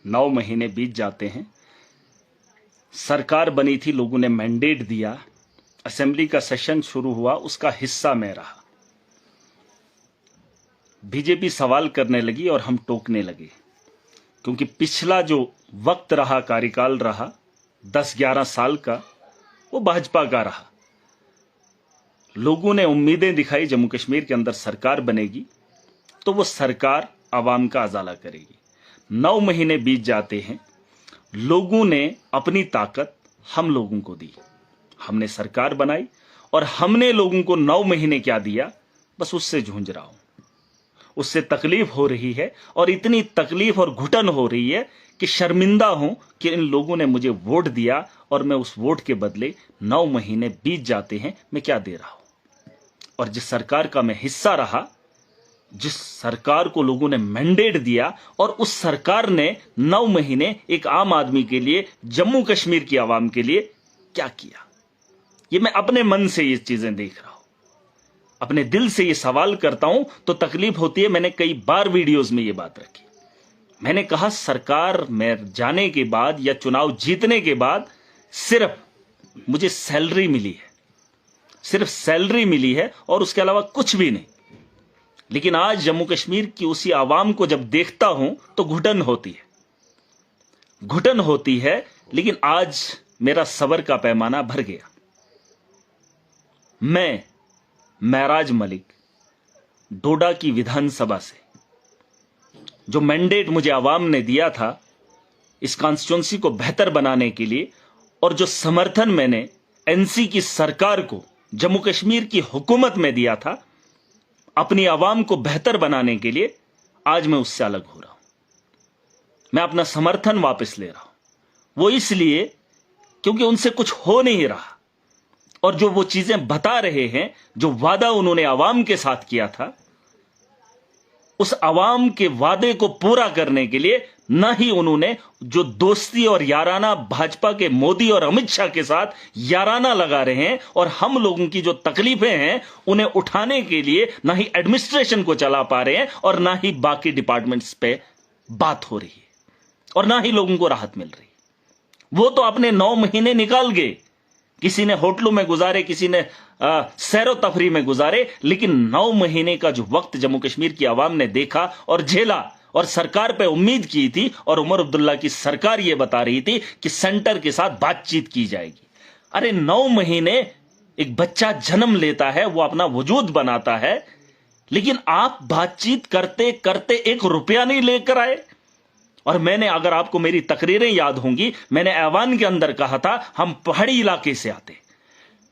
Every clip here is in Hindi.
9 महीने बीत जाते हैं। सरकार बनी थी, लोगों ने मैंडेट दिया, असेंबली का सेशन शुरू हुआ, उसका हिस्सा मैं रहा। बीजेपी सवाल करने लगी और हम टोकने लगे, क्योंकि पिछला जो वक्त रहा, कार्यकाल रहा 10-11 साल का, वो भाजपा का रहा। लोगों ने उम्मीदें दिखाई जम्मू कश्मीर के अंदर सरकार बनेगी तो वो सरकार आवाम का अजाला करेगी। 9 महीने बीत जाते हैं, लोगों ने अपनी ताकत हम लोगों को दी, हमने सरकार बनाई और हमने लोगों को 9 महीने क्या दिया, बस उससे जूझ रहा हूं, उससे तकलीफ हो रही है और इतनी तकलीफ और घुटन हो रही है कि शर्मिंदा हूं कि इन लोगों ने मुझे वोट दिया और मैं उस वोट के बदले 9 महीने बीत जाते हैं, मैं क्या दे रहा हूं। और जिस सरकार का मैं हिस्सा रहा, जिस सरकार को लोगों ने मैंडेट दिया, और उस सरकार ने 9 महीने एक आम आदमी के लिए, जम्मू कश्मीर की आवाम के लिए क्या किया, ये मैं अपने मन से ये चीजें देख रहा हूं, अपने दिल से ये सवाल करता हूं तो तकलीफ होती है। मैंने कई बार वीडियोस में ये बात रखी, मैंने कहा सरकार में जाने के बाद या चुनाव जीतने के बाद सिर्फ मुझे सैलरी मिली है, सिर्फ सैलरी मिली है और उसके अलावा कुछ भी नहीं। लेकिन आज जम्मू कश्मीर की उसी आवाम को जब देखता हूं तो घुटन होती है, घुटन होती है। लेकिन आज मेरा सब्र का पैमाना भर गया। मैं महराज मलिक, डोडा की विधानसभा से, जो मैंडेट मुझे आवाम ने दिया था इस कॉन्स्टिट्यूंसी को बेहतर बनाने के लिए, और जो समर्थन मैंने एनसी की सरकार को, जम्मू कश्मीर की हुकूमत में दिया था अपनी आवाम को बेहतर बनाने के लिए, आज मैं उससे अलग हो रहा हूं। मैं अपना समर्थन वापस ले रहा हूं, वो इसलिए क्योंकि उनसे कुछ हो नहीं रहा, और जो वो चीजें बता रहे हैं, जो वादा उन्होंने आवाम के साथ किया था, उस आवाम के वादे को पूरा करने के लिए ना ही उन्होंने जो दोस्ती और याराना भाजपा के मोदी और अमित शाह के साथ याराना लगा रहे हैं, और हम लोगों की जो तकलीफें हैं उन्हें उठाने के लिए ना ही एडमिनिस्ट्रेशन को चला पा रहे हैं, और ना ही बाकी डिपार्टमेंट्स पे बात हो रही है, और ना ही लोगों को राहत मिल रही है। वो तो अपने 9 महीने निकाल गए, किसी ने होटलों में गुजारे, किसी ने सैरो तफरी में गुजारे, लेकिन 9 महीने का जो वक्त जम्मू कश्मीर की आवाम ने देखा और झेला, और सरकार पे उम्मीद की थी, और उमर अब्दुल्ला की सरकार यह बता रही थी कि सेंटर के साथ बातचीत की जाएगी। अरे 9 महीने एक बच्चा जन्म लेता है, वो अपना वजूद बनाता है, लेकिन आप बातचीत करते करते 1 रुपया नहीं लेकर आए। और मैंने, अगर आपको मेरी तकरीरें याद होंगी, मैंने ऐवान के अंदर कहा था हम पहाड़ी इलाके से आते,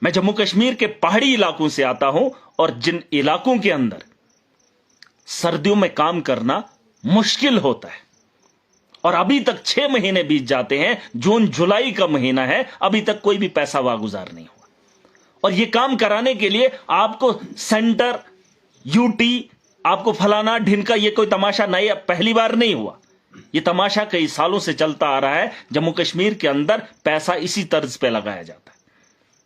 मैं जम्मू कश्मीर के पहाड़ी इलाकों से आता हूं, और जिन इलाकों के अंदर सर्दियों में काम करना मुश्किल होता है, और अभी तक 6 महीने बीत जाते हैं, जून जुलाई का महीना है, अभी तक कोई भी पैसा वागुजार नहीं हुआ। और यह काम कराने के लिए आपको सेंटर, यूटी, आपको फलाना ढिनका, यह कोई तमाशा नहीं, पहली बार नहीं हुआ, यह तमाशा कई सालों से चलता आ रहा है। जम्मू कश्मीर के अंदर पैसा इसी तर्ज पे लगाया जाता है।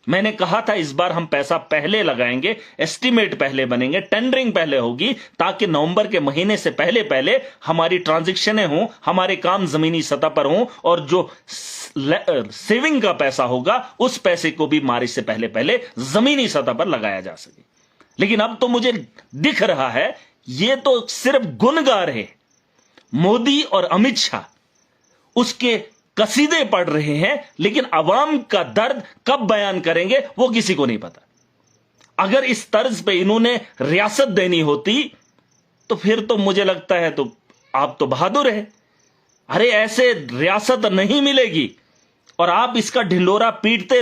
मैंने कहा था इस बार हम पैसा पहले लगाएंगे, एस्टीमेट पहले बनेंगे, टेंडरिंग पहले होगी, ताकि नवंबर के महीने से पहले पहले हमारी ट्रांजैक्शनें हों, हमारे काम जमीनी सतह पर हों, और जो सेविंग का पैसा होगा उस पैसे को भी मार्च से पहले पहले जमीनी सतह पर लगाया जा सके। लेकिन अब तो मुझे दिख रहा है ये तो सिर्फ गुण गा रहे, मोदी और अमित शाह उसके कसीदे पढ़ रहे हैं, लेकिन अवाम का दर्द कब बयान करेंगे वो किसी को नहीं पता। अगर इस तर्ज पे इन्होंने रियासत देनी होती तो फिर तो मुझे लगता है तो आप तो बहादुर है। अरे ऐसे रियासत नहीं मिलेगी, और आप इसका ढिंडोरा पीटते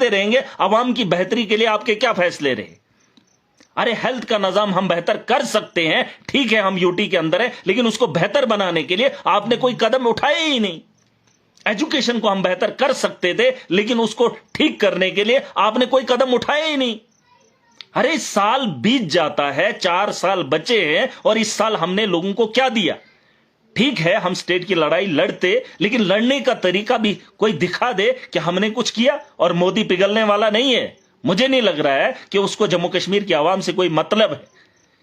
रहेंगे। अवाम की बेहतरी के लिए आपके क्या फैसले रहे? अरे हेल्थ का निजाम हम बेहतर कर सकते हैं, ठीक है, हम यूटी के अंदर है, लेकिन उसको बेहतर बनाने के लिए आपने कोई कदम उठाए ही नहीं। एजुकेशन को हम बेहतर कर सकते थे, लेकिन उसको ठीक करने के लिए आपने कोई कदम उठाए ही नहीं। अरे साल बीत जाता है, 4 साल बचे हैं, और इस साल हमने लोगों को क्या दिया? ठीक है, हम स्टेट की लड़ाई लड़ते, लेकिन लड़ने का तरीका भी कोई दिखा दे कि हमने कुछ किया। और मोदी पिघलने वाला नहीं है, मुझे नहीं लग रहा है कि उसको जम्मू कश्मीर की आवाम से कोई मतलब है।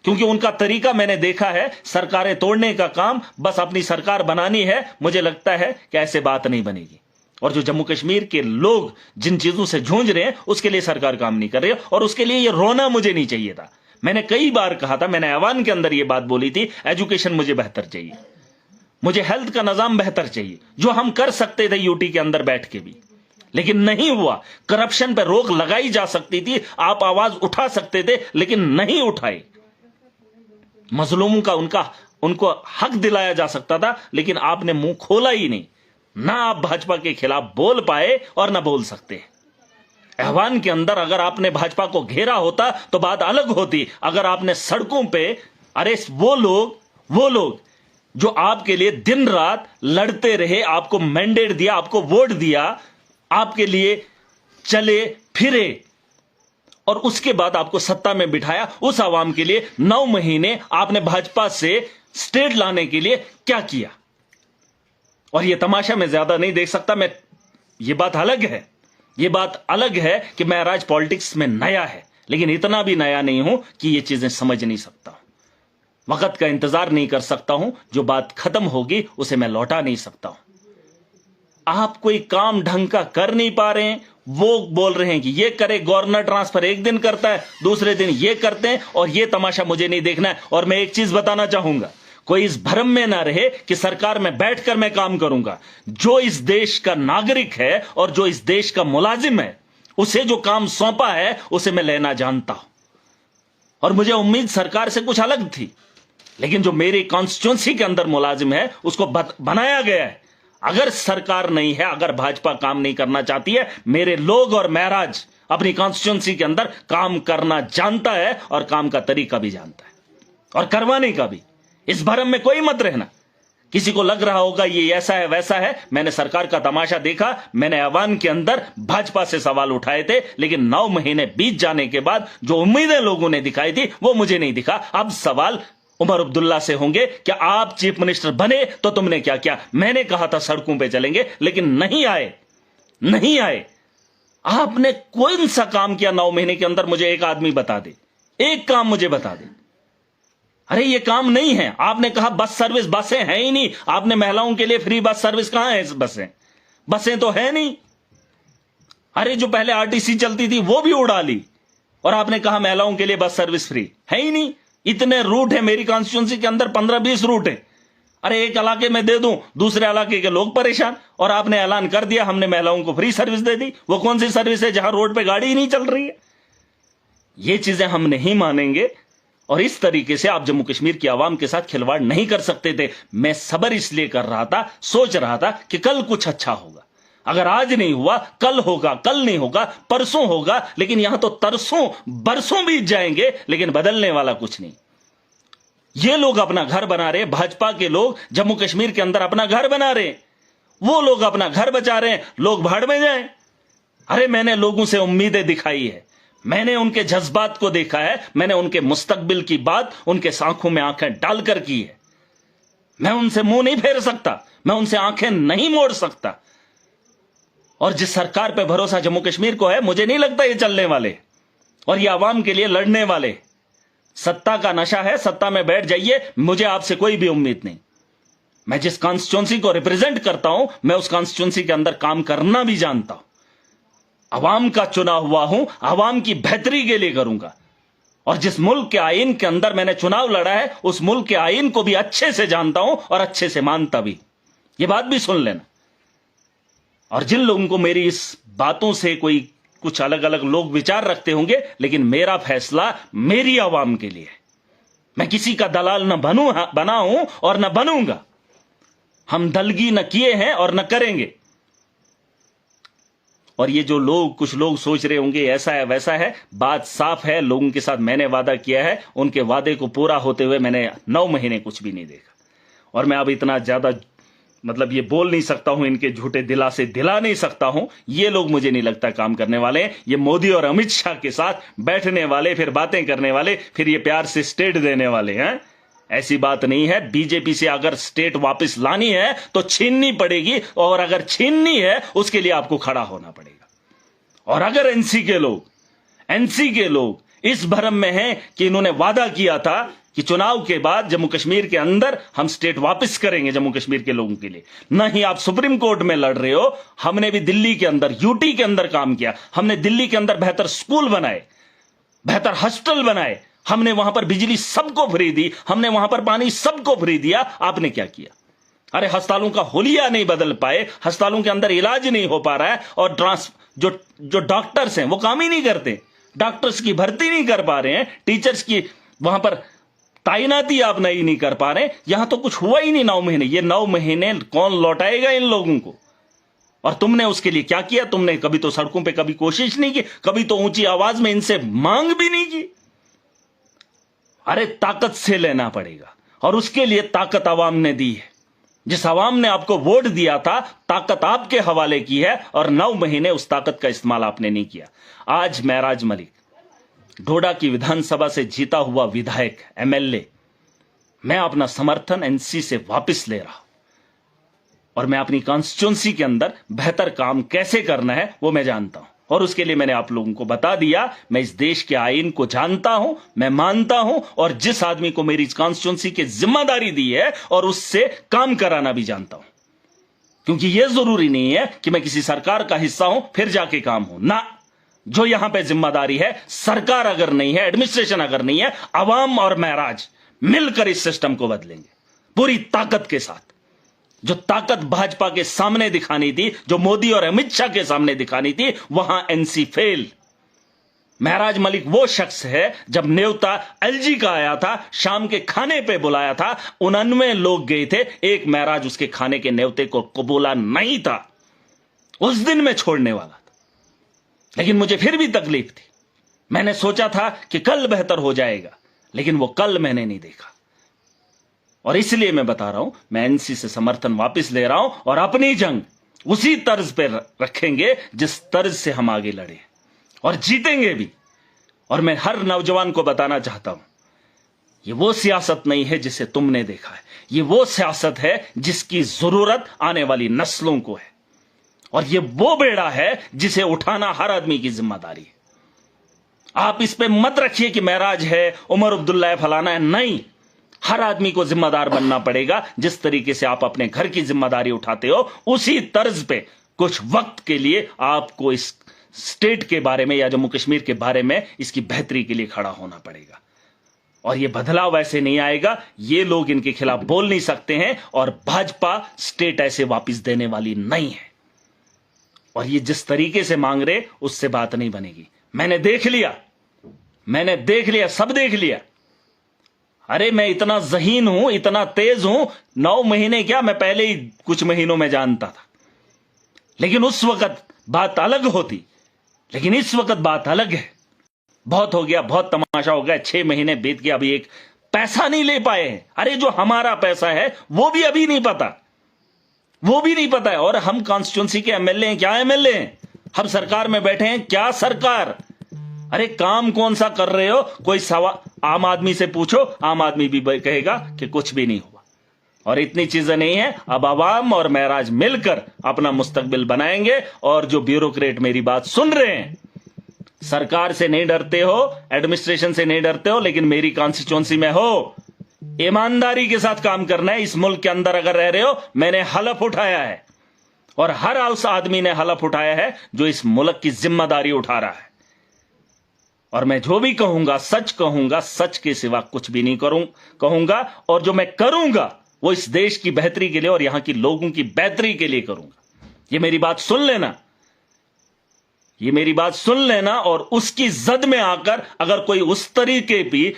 क्योंकि उनका तरीका मैंने देखा है, सरकारें तोड़ने का काम, बस अपनी सरकार बनानी है। मुझे लगता है कि ऐसे बात नहीं बनेगी। और जो जम्मू कश्मीर के लोग जिन चीजों से जूझ रहे हैं, उसके लिए सरकार काम नहीं कर रही है, और उसके लिए ये रोना मुझे नहीं चाहिए था। मैंने कई बार कहा था, मैंने ऐवान के अंदर ये बात बोली थी, एजुकेशन मुझे बेहतर चाहिए, मुझे हेल्थ का निजाम बेहतर चाहिए, जो हम कर सकते थे यूटी के अंदर बैठ के भी, लेकिन नहीं हुआ। करप्शन पर रोक लगाई जा सकती थी, आप आवाज उठा सकते थे, लेकिन नहीं उठाए। मजलूमों का उनको हक दिलाया जा सकता था, लेकिन आपने मुंह खोला ही नहीं। ना आप भाजपा के खिलाफ बोल पाए और ना बोल सकते। ऐवान के अंदर अगर आपने भाजपा को घेरा होता तो बात अलग होती। अगर आपने सड़कों पे, अरे वो लोग जो आपके लिए दिन रात लड़ते रहे, आपको मैंडेट दिया, आपको वोट दिया, आपके लिए चले फिरे, और उसके बाद आपको सत्ता में बिठाया, उस आवाम के लिए 9 महीने आपने भाजपा से स्टेट लाने के लिए क्या किया? और यह तमाशा मैं ज्यादा नहीं देख सकता। ये बात अलग है कि महराज पॉलिटिक्स में नया है, लेकिन इतना भी नया नहीं हूं कि ये चीजें समझ नहीं सकता हूं। वक्त का इंतजार नहीं कर सकता हूं। जो बात खत्म होगी उसे मैं लौटा नहीं सकता हूं। आप कोई काम ढंग का कर नहीं पा रहे हैं, वो बोल रहे हैं कि ये करे, गवर्नर ट्रांसफर एक दिन करता है, दूसरे दिन ये करते हैं, और ये तमाशा मुझे नहीं देखना है। और मैं एक चीज बताना चाहूंगा, कोई इस भ्रम में ना रहे कि सरकार में बैठकर मैं काम करूंगा। जो इस देश का नागरिक है और जो इस देश का मुलाजिम है, उसे जो काम सौंपा है उसे मैं लेना जानता हूं। और मुझे उम्मीद सरकार से कुछ अलग थी, लेकिन जो मेरी कॉन्स्टिट्यूंसी के अंदर मुलाजिम है उसको बनाया गया है। अगर सरकार नहीं है, अगर भाजपा काम नहीं करना चाहती है, मेरे लोग और महराज अपनी कॉन्स्टिट्यूंसी के अंदर काम करना जानता है, और काम का तरीका भी जानता है, और करवाने का भी। इस भरम में कोई मत रहना। किसी को लग रहा होगा ये ऐसा है वैसा है, मैंने सरकार का तमाशा देखा। मैंने ऐवान के अंदर भाजपा से सवाल उठाए थे, लेकिन 9 महीने बीत जाने के बाद जो उम्मीदें लोगों ने दिखाई थी वो मुझे नहीं दिखा। अब सवाल उमर अब्दुल्ला से होंगे कि आप चीफ मिनिस्टर बने तो तुमने क्या किया? मैंने कहा था सड़कों पे चलेंगे, लेकिन नहीं आए। आपने कौन सा काम किया 9 महीने के अंदर? मुझे एक आदमी बता दे, एक काम मुझे बता दे। अरे ये काम नहीं है। आपने कहा बस सर्विस, बसें हैं ही नहीं। आपने महिलाओं के लिए फ्री बस सर्विस, कहां है बसें तो है नहीं। अरे जो पहले आरटीसी चलती थी वो भी उड़ा ली, और आपने कहा महिलाओं के लिए बस सर्विस फ्री, है ही नहीं। इतने रूट है मेरी कॉन्स्टिट्यूंसी के अंदर, 15-20 रूट है। अरे एक इलाके में दे दूं, दूसरे इलाके के लोग परेशान, और आपने ऐलान कर दिया हमने महिलाओं को फ्री सर्विस दे दी। वो कौन सी सर्विस है जहां रोड पे गाड़ी ही नहीं चल रही है? ये चीजें हम नहीं मानेंगे, और इस तरीके से आप जम्मू कश्मीर की आवाम के साथ खिलवाड़ नहीं कर सकते थे। मैं सब्र इसलिए कर रहा था, सोच रहा था कि कल कुछ अच्छा होगा। अगर आज नहीं हुआ कल होगा, कल नहीं होगा परसों होगा, लेकिन यहां तो तरसों बरसों बीत जाएंगे, लेकिन बदलने वाला कुछ नहीं। ये लोग अपना घर बना रहे, भाजपा के लोग जम्मू कश्मीर के अंदर अपना घर बना रहे, वो लोग अपना घर बचा रहे हैं, लोग भाड़ में जाएं। अरे मैंने लोगों से उम्मीदें दिखाई है, मैंने उनके जज्बात को देखा है, मैंने उनके मुस्तकबिल की बात उनके आंखों में आंखें डालकर की है। मैं उनसे मुंह नहीं फेर सकता, मैं उनसे आंखें नहीं मोड़ सकता। और जिस सरकार पे भरोसा जम्मू कश्मीर को है, मुझे नहीं लगता ये चलने वाले और ये आवाम के लिए लड़ने वाले। सत्ता का नशा है, सत्ता में बैठ जाइए, मुझे आपसे कोई भी उम्मीद नहीं। मैं जिस कॉन्स्टिट्यूंसी को रिप्रेजेंट करता हूं, मैं उस कॉन्स्टिट्यूंसी के अंदर काम करना भी जानता हूं। अवाम का चुना हुआ हूं, अवाम की बेहतरी के लिए करूंगा। और जिस मुल्क के आईन के अंदर मैंने चुनाव लड़ा है, उस मुल्क के आईन को भी अच्छे से जानता हूं और अच्छे से मानता भी। यह बात भी सुन लेना। और जिन लोगों को मेरी इस बातों से कोई कुछ अलग अलग लोग विचार रखते होंगे, लेकिन मेरा फैसला मेरी आवाम के लिए। मैं किसी का दलाल न बना हूं और न बनूंगा। हम दलगी न किए हैं और न करेंगे। और ये जो लोग, कुछ लोग सोच रहे होंगे ऐसा है वैसा है, बात साफ है। लोगों के साथ मैंने वादा किया है, उनके वादे को पूरा होते हुए मैंने 9 महीने कुछ भी नहीं देखा। और मैं अब इतना ज्यादा ये बोल नहीं सकता हूं, इनके झूठे दिलासे दिला नहीं सकता हूं। ये लोग मुझे नहीं लगता काम करने वाले हैं। ये मोदी और अमित शाह के साथ बैठने वाले, फिर बातें करने वाले, फिर ये प्यार से स्टेट देने वाले हैं। ऐसी बात नहीं है। बीजेपी से अगर स्टेट वापस लानी है तो छीननी पड़ेगी, और अगर छीननी है उसके लिए आपको खड़ा होना पड़ेगा। और अगर एनसी के लोग इस भ्रम में हैं कि इन्होंने वादा किया था कि चुनाव के बाद जम्मू कश्मीर के अंदर हम स्टेट वापस करेंगे जम्मू कश्मीर के लोगों के लिए। नहीं, आप सुप्रीम कोर्ट में लड़ रहे हो। हमने भी दिल्ली के अंदर, यूटी के अंदर काम किया। हमने दिल्ली के अंदर बेहतर स्कूल बनाए, बेहतर हॉस्टल बनाए, हमने वहां पर बिजली सबको फ्री दी, हमने वहां पर पानी सबको फ्री दिया। आपने क्या किया? अरे अस्पतालों का हुलिया नहीं बदल पाए, अस्पतालों के अंदर इलाज नहीं हो पा रहा है, और जो डॉक्टर्स हैं वो काम ही नहीं करते, डॉक्टर्स की भर्ती नहीं कर पा रहे हैं, टीचर्स की वहां पर तैनाती आप नहीं कर पा रहे। यहां तो कुछ हुआ ही नहीं 9 महीने। ये 9 महीने कौन लौटाएगा इन लोगों को? और तुमने उसके लिए क्या किया? तुमने कभी तो सड़कों पे कभी कोशिश नहीं की, कभी तो ऊंची आवाज में इनसे मांग भी नहीं की। अरे ताकत से लेना पड़ेगा, और उसके लिए ताकत आवाम ने दी है। जिस आवाम ने आपको वोट दिया था, ताकत आपके हवाले की है, और 9 महीने उस ताकत का इस्तेमाल आपने नहीं किया। आज महराज मलिक, डोडा की विधानसभा से जीता हुआ विधायक, एमएलए, मैं अपना समर्थन एनसी से वापस ले रहा हूं, और मैं अपनी कॉन्स्टिट्यूंसी के अंदर बेहतर काम कैसे करना है वो मैं जानता हूं, और उसके लिए मैंने आप लोगों को बता दिया। मैं इस देश के आईन को जानता हूं, मैं मानता हूं, और जिस आदमी को मेरी कॉन्स्टिट्यूंसी की जिम्मेदारी दी है और उससे काम कराना भी जानता हूं। क्योंकि यह जरूरी नहीं है कि मैं किसी सरकार का हिस्सा हूं फिर जाके काम हो ना। जो यहां पे जिम्मेदारी है, सरकार अगर नहीं है, एडमिनिस्ट्रेशन अगर नहीं है, अवाम और महराज मिलकर इस सिस्टम को बदलेंगे पूरी ताकत के साथ। जो ताकत भाजपा के सामने दिखानी थी, जो मोदी और अमित शाह के सामने दिखानी थी, वहां एनसी फेल। महराज मलिक वो शख्स है, जब न्योता एलजी का आया था, शाम के खाने पे बुलाया था, 99 लोग गए थे, एक महराज उसके खाने के न्योते को कबूला नहीं था। उस दिन मैं छोड़ने वाला था, लेकिन मुझे फिर भी तकलीफ थी। मैंने सोचा था कि कल बेहतर हो जाएगा, लेकिन वो कल मैंने नहीं देखा। और इसलिए मैं बता रहा हूं, मैं एनसी से समर्थन वापस ले रहा हूं, और अपनी जंग उसी तर्ज पे रखेंगे जिस तर्ज से हम आगे लड़े, और जीतेंगे भी। और मैं हर नौजवान को बताना चाहता हूं, ये वो सियासत नहीं है जिसे तुमने देखा है, ये वो सियासत है जिसकी जरूरत आने वाली नस्लों को है, और ये वो बेड़ा है जिसे उठाना हर आदमी की जिम्मेदारी है। आप इस पे मत रखिए कि महराज है, उमर अब्दुल्ला है, फलाना है। नहीं, हर आदमी को जिम्मेदार बनना पड़ेगा। जिस तरीके से आप अपने घर की जिम्मेदारी उठाते हो, उसी तर्ज पे कुछ वक्त के लिए आपको इस स्टेट के बारे में या जम्मू कश्मीर के बारे में इसकी बेहतरी के लिए खड़ा होना पड़ेगा। और यह बदलाव ऐसे नहीं आएगा, ये लोग इनके खिलाफ बोल नहीं सकते हैं, और भाजपा स्टेट ऐसे वापस देने वाली नहीं है। और ये जिस तरीके से मांग रहे, उससे बात नहीं बनेगी। मैंने देख लिया, सब देख लिया। अरे मैं इतना ज़हीन हूं, इतना तेज हूं, 9 महीने क्या, मैं पहले ही कुछ महीनों में जानता था। लेकिन उस वक्त बात अलग होती, लेकिन इस वक्त बात अलग है। बहुत हो गया, बहुत तमाशा हो गया, 6 महीने बीत गया, अभी एक पैसा नहीं ले पाए हैं। अरे जो हमारा पैसा है वो भी अभी नहीं पता, वो भी नहीं पता है। और हम कॉन्स्टिट्यूंसी के एमएलए हैं, क्या एमएलए हैं? हम सरकार में बैठे हैं, क्या सरकार? अरे काम कौन सा कर रहे हो? कोई सवाल आम आदमी से पूछो, आम आदमी भी कहेगा कि कुछ भी नहीं हुआ। और इतनी चीजें नहीं है। अब आवाम और महराज मिलकर अपना मुस्तकबिल बनाएंगे। और जो ब्यूरोक्रेट मेरी बात सुन रहे हैं, सरकार से नहीं डरते हो, एडमिनिस्ट्रेशन से नहीं डरते हो, लेकिन मेरी कॉन्स्टिट्यूंसी में हो, ईमानदारी के साथ काम करना है। इस मुल्क के अंदर अगर रह रहे हो, मैंने हलफ उठाया है, और हर उस आदमी ने हलफ उठाया है जो इस मुल्क की जिम्मेदारी उठा रहा है। और मैं जो भी कहूंगा, सच कहूंगा, सच के सिवा कुछ भी नहीं कहूंगा। और जो मैं करूंगा वो इस देश की बेहतरी के लिए और यहां की लोगों की बेहतरी के लिए करूंगा। ये मेरी बात सुन लेना, ये मेरी बात सुन लेना। और उसकी जद में आकर अगर कोई उस तरीके की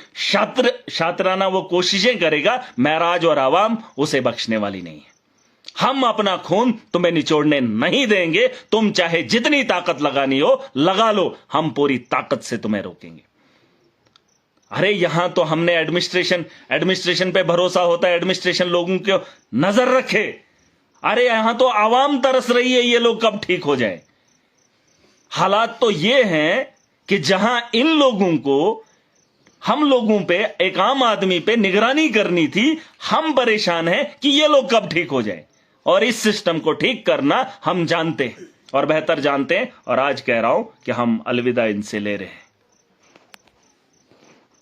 शातराना वो कोशिशें करेगा, महराज और आवाम उसे बख्शने वाली नहीं है। हम अपना खून तुम्हें निचोड़ने नहीं देंगे। तुम चाहे जितनी ताकत लगानी हो लगा लो, हम पूरी ताकत से तुम्हें रोकेंगे। अरे यहां तो हमने एडमिनिस्ट्रेशन पे भरोसा होता है, एडमिनिस्ट्रेशन लोगों को नजर रखे। अरे यहां तो आवाम तरस रही है ये लोग कब ठीक हो जाए। हालात तो ये हैं कि जहां इन लोगों को, हम लोगों पे, एक आम आदमी पे निगरानी करनी थी, हम परेशान हैं कि ये लोग कब ठीक हो जाए। और इस सिस्टम को ठीक करना हम जानते हैं और बेहतर जानते हैं। और आज कह रहा हूं कि हम अलविदा इनसे ले रहे हैं।